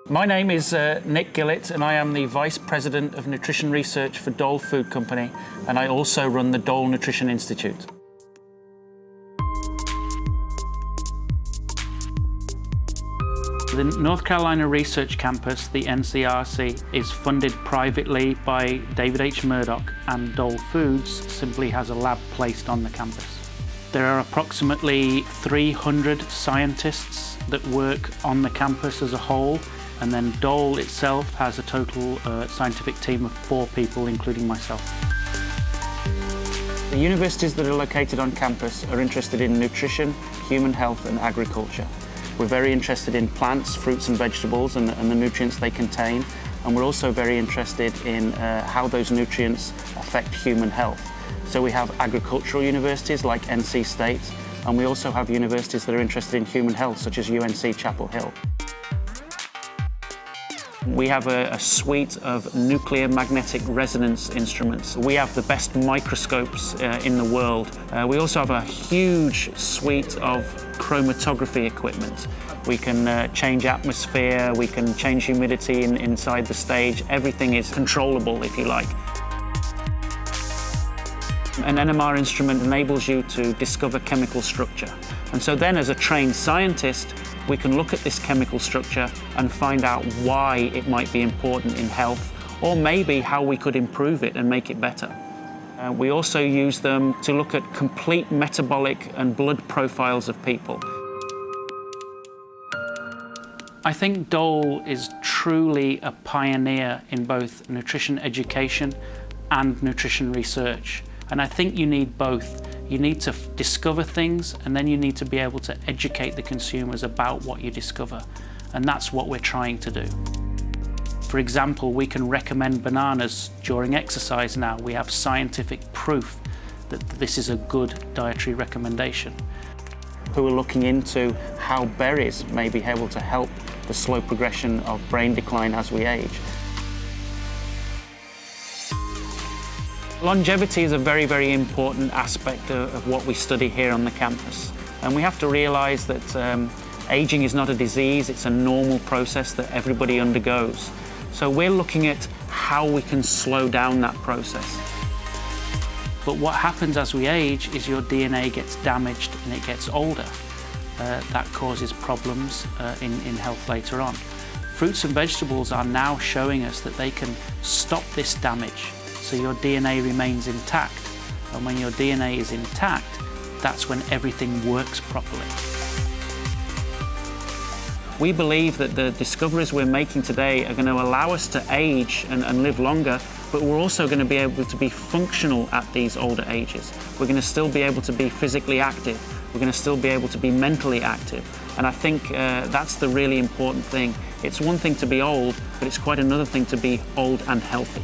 My name is Nick Gillett, and I am the Vice President of Nutrition Research for Dole Food Company, and I also run the Dole Nutrition Institute. The North Carolina Research Campus, the NCRC, is funded privately by David H. Murdoch, and Dole Foods simply has a lab placed on the campus. There are approximately 300 scientists that work on the campus as a whole, and then Dole itself has a total scientific team of 4 people, including myself. The universities that are located on campus are interested in nutrition, human health and agriculture. We're very interested in plants, fruits and vegetables and the nutrients they contain, and we're also very interested in how those nutrients affect human health. So we have agricultural universities like NC State, and we also have universities that are interested in human health, such as UNC Chapel Hill. We have a suite of nuclear magnetic resonance instruments. We have the best microscopes in the world. We also have a huge suite of chromatography equipment. We can change atmosphere, we can change humidity inside the stage. Everything is controllable, if you like. An NMR instrument enables you to discover chemical structure. And so then, as a trained scientist, we can look at this chemical structure and find out why it might be important in health, or maybe how we could improve it and make it better. We also use them to look at complete metabolic and blood profiles of people. I think Dole is truly a pioneer in both nutrition education and nutrition research. And I think you need both. You need to discover things, and then you need to be able to educate the consumers about what you discover. And that's what we're trying to do. For example, we can recommend bananas during exercise now. We have scientific proof that this is a good dietary recommendation. Who are looking into how berries may be able to help the slow progression of brain decline as we age. Longevity is a very, very important aspect of what we study here on the campus. And we have to realize that aging is not a disease, it's a normal process that everybody undergoes. So we're looking at how we can slow down that process. But what happens as we age is your DNA gets damaged and it gets older. That causes problems in health later on. Fruits and vegetables are now showing us that they can stop this damage. So your DNA remains intact, and when your DNA is intact, that's when everything works properly. We believe that the discoveries we're making today are going to allow us to age and live longer, but we're also going to be able to be functional at these older ages. We're going to still be able to be physically active. We're going to still be able to be mentally active. And I think that's the really important thing. It's one thing to be old, but it's quite another thing to be old and healthy.